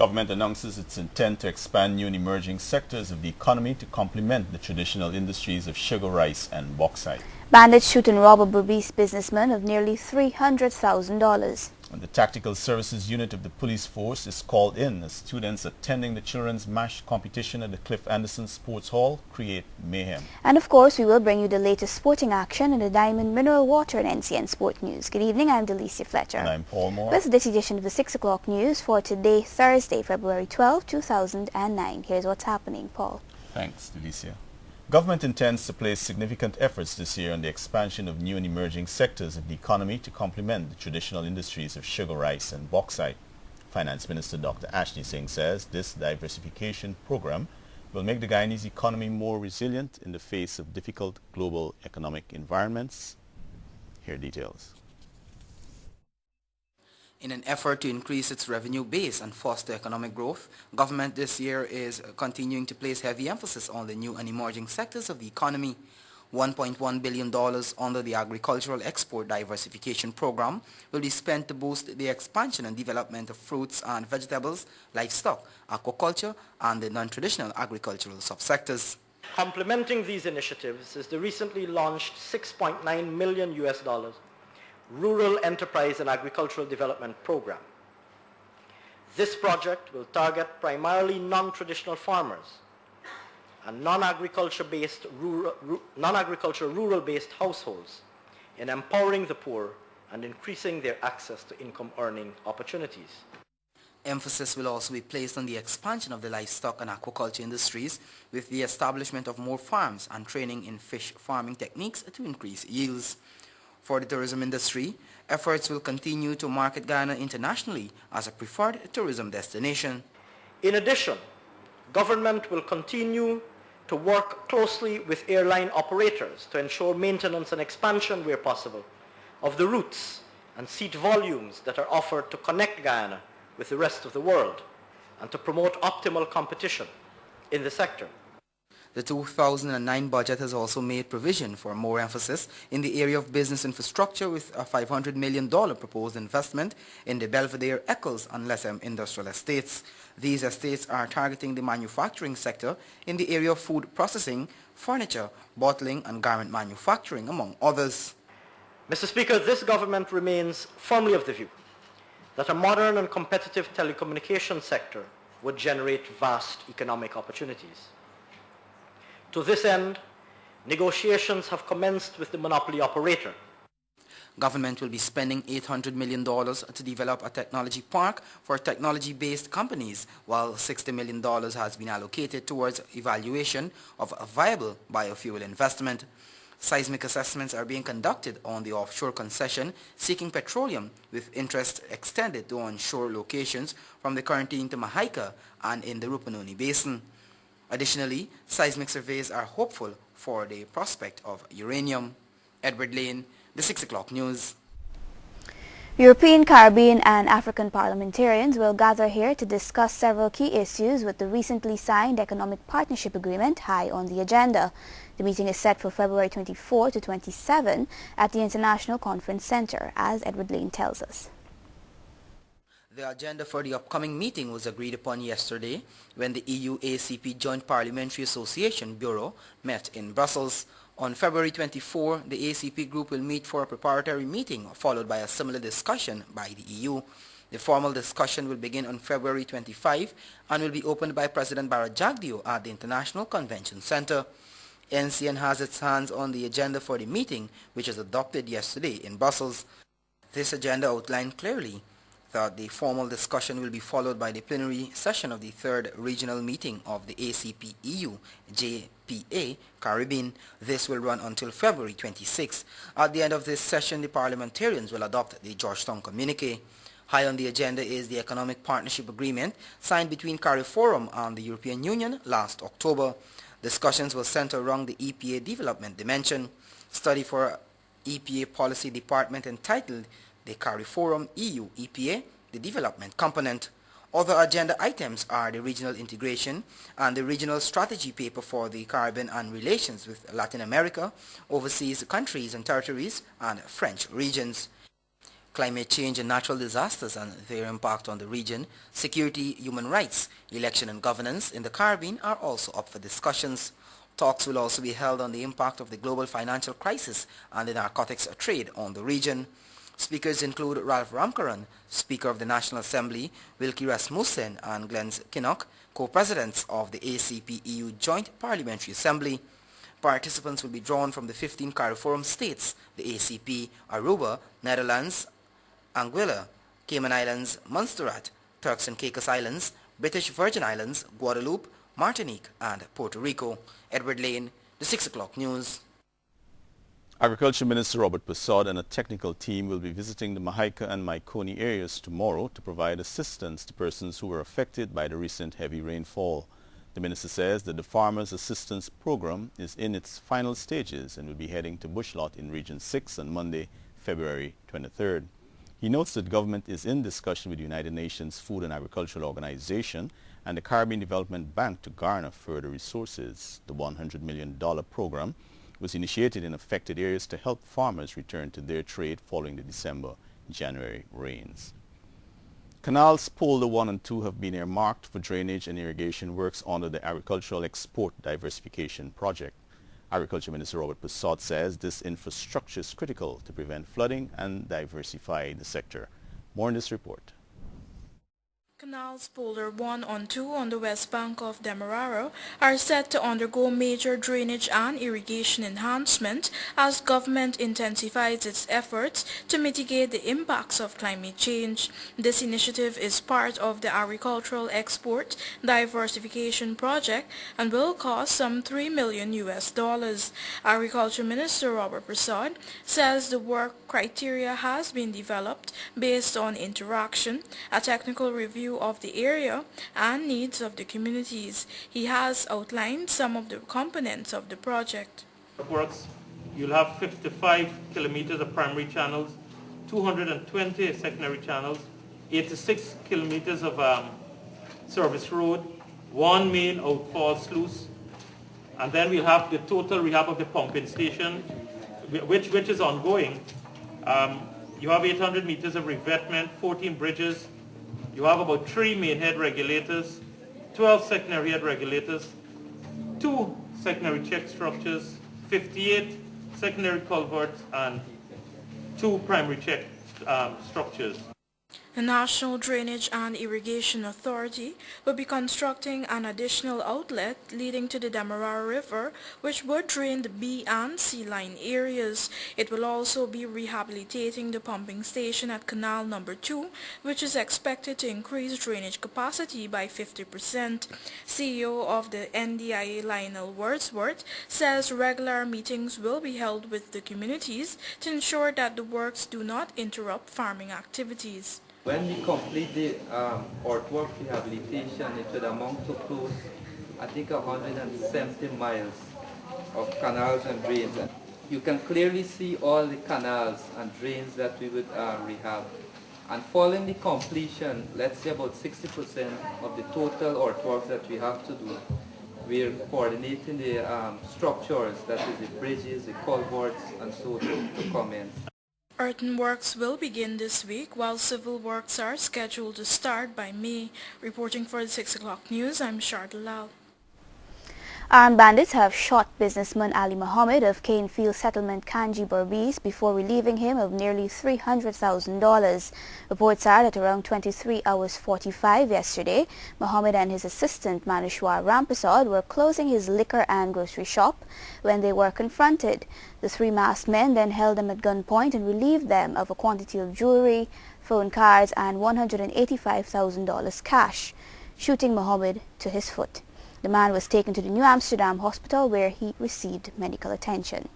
Government announces its intent to expand new and emerging sectors of the economy to complement the traditional industries of sugar, rice and bauxite. Bandits shoot and rob a Berbice businessman of nearly $300,000. And the Tactical Services Unit of the police force is called in as students attending the children's MASH competition at the Cliff Anderson Sports Hall create mayhem. And of course, we will bring you the latest sporting action in the Diamond Mineral Water and NCN Sport News. Good evening, I'm Delicia Fletcher. And I'm Paul Moore. This is this edition of the 6 o'clock news for today, Thursday, February 12, 2009. Here's what's happening, Paul. Thanks, Delicia. Government intends to place significant efforts this year on the expansion of new and emerging sectors of the economy to complement the traditional industries of sugar, rice and bauxite. Finance Minister Dr. Ashley Singh says this diversification program will make the Guyanese economy more resilient in the face of difficult global economic environments. Here are details. In an effort to increase its revenue base and foster economic growth, government this year is continuing to place heavy emphasis on the new and emerging sectors of the economy. $1.1 billion under the Agricultural Export Diversification Program will be spent to boost the expansion and development of fruits and vegetables, livestock, aquaculture, and the non-traditional agricultural subsectors. Complementing these initiatives is the recently launched $6.9 million Rural Enterprise and Agricultural Development Program. This project will target primarily non-traditional farmers and non-agriculture rural-based households in empowering the poor and increasing their access to income-earning opportunities. Emphasis will also be placed on the expansion of the livestock and aquaculture industries with the establishment of more farms and training in fish farming techniques to increase yields. For the tourism industry, efforts will continue to market Guyana internationally as a preferred tourism destination. In addition, government will continue to work closely with airline operators to ensure maintenance and expansion where possible of the routes and seat volumes that are offered to connect Guyana with the rest of the world and to promote optimal competition in the sector. The 2009 budget has also made provision for more emphasis in the area of business infrastructure with a $500 million proposed investment in the Belvedere, Eccles and Lesem industrial estates. These estates are targeting the manufacturing sector in the area of food processing, furniture, bottling and garment manufacturing, among others. Mr. Speaker, this government remains firmly of the view that a modern and competitive telecommunications sector would generate vast economic opportunities. To this end, negotiations have commenced with the monopoly operator. Government will be spending $800 million to develop a technology park for technology-based companies, while $60 million has been allocated towards evaluation of a viable biofuel investment. Seismic assessments are being conducted on the offshore concession seeking petroleum, with interest extended to onshore locations from the Corentyne to Mahaica and in the Rupununi Basin. Additionally, seismic surveys are hopeful for the prospect of uranium. Edward Lane, the 6 o'clock news. European, Caribbean and African parliamentarians will gather here to discuss several key issues with the recently signed Economic Partnership Agreement high on the agenda. The meeting is set for February 24 to 27 at the International Conference Center, as Edward Lane tells us. The agenda for the upcoming meeting was agreed upon yesterday when the EU-ACP Joint Parliamentary Association Bureau met in Brussels. On February 24, the ACP group will meet for a preparatory meeting, followed by a similar discussion by the EU. The formal discussion will begin on February 25 and will be opened by President Barajagdio at the International Convention Center. NCN has its hands on the agenda for the meeting, which was adopted yesterday in Brussels. This agenda outlined clearly that the formal discussion will be followed by the plenary session of the third regional meeting of the ACP EU JPA Caribbean. This will run until February 26. At the end of this session, the parliamentarians will adopt the Georgetown Communique. High on the agenda is the Economic Partnership Agreement signed between CARIFORUM and the European Union last October. Discussions will center around the EPA development dimension. Study for EPA Policy Department entitled the CARIFORUM EU EPA, the development component. Other agenda items are the regional integration and the regional strategy paper for the Caribbean and relations with Latin America, overseas countries and territories, and French regions. climate change and natural disasters and their impact on the region, security, human rights, election and governance in the Caribbean are also up for discussions. Talks will also be held on the impact of the global financial crisis and the narcotics trade on the region. Speakers include Ralph Ramkaran, Speaker of the National Assembly, Wilkie Rasmussen and Glenn Kinnock, co-presidents of the ACP-EU Joint Parliamentary Assembly. Participants will be drawn from the 15 CARIFORUM states, the ACP, Aruba, Netherlands, Anguilla, Cayman Islands, Montserrat, Turks and Caicos Islands, British Virgin Islands, Guadeloupe, Martinique and Puerto Rico. Edward Lane, the 6 o'clock news. Agriculture Minister Robert Persaud and a technical team will be visiting the Mahaica and Maikoni areas tomorrow to provide assistance to persons who were affected by the recent heavy rainfall. The minister says that the Farmers Assistance Program is in its final stages and will be heading to Bushlot in Region 6 on Monday, February 23rd. He notes that government is in discussion with the United Nations Food and Agricultural Organization and the Caribbean Development Bank to garner further resources. The $100 million program was initiated in affected areas to help farmers return to their trade following the December-January rains. Canals Polder 1 and 2 have been earmarked for drainage and irrigation works under the Agricultural Export Diversification Project. Agriculture Minister Robert Persaud says this infrastructure is critical to prevent flooding and diversify the sector. More in this report. Canals Polder 1 and 2 on the west bank of Demerara are set to undergo major drainage and irrigation enhancement as government intensifies its efforts to mitigate the impacts of climate change. This initiative is part of the Agricultural Export Diversification Project and will cost some $3 million. Agriculture Minister Robert Persaud says the work criteria has been developed based on interaction, a technical review of the area and needs of the communities. He has outlined some of the components of the project. Works, you'll have 55 kilometers of primary channels, 220 secondary channels, 86 kilometers of service road, 1 main outfall sluice, and then we'll have the total rehab of the pumping station, which is ongoing. You have 800 meters of revetment, 14 bridges. You have about 3 main head regulators, 12 secondary head regulators, 2 secondary check structures, 58 secondary culverts, and 2 primary check structures. The National Drainage and Irrigation Authority will be constructing an additional outlet leading to the Demerara River, which would drain the B and C line areas. It will also be rehabilitating the pumping station at Canal Number 2, which is expected to increase drainage capacity by 50%. CEO of the NDIA Lionel Wordsworth says regular meetings will be held with the communities to ensure that the works do not interrupt farming activities. When we complete the earthwork rehabilitation, it would amount to close, I think, 170 miles of canals and drains. You can clearly see all the canals and drains that we would rehab. And following the completion, let's say about 60% of the total earthworks that we have to do, we're coordinating the structures, that is the bridges, the culverts, and so to commence. Earthworks will begin this week, while civil works are scheduled to start by May. Reporting for the 6 o'clock news, I'm Shardal Lal. Armed bandits have shot businessman Ali Mohammed of Canefield Settlement, Kanji Berbice, before relieving him of nearly $300,000. Reports are that around 23 hours 45 yesterday, Mohammed and his assistant Manushwar Rampasad were closing his liquor and grocery shop when they were confronted. The 3 masked men then held them at gunpoint and relieved them of a quantity of jewelry, phone cards and $185,000 cash, shooting Mohammed to his foot. The man was taken to the New Amsterdam hospital where he received medical attention.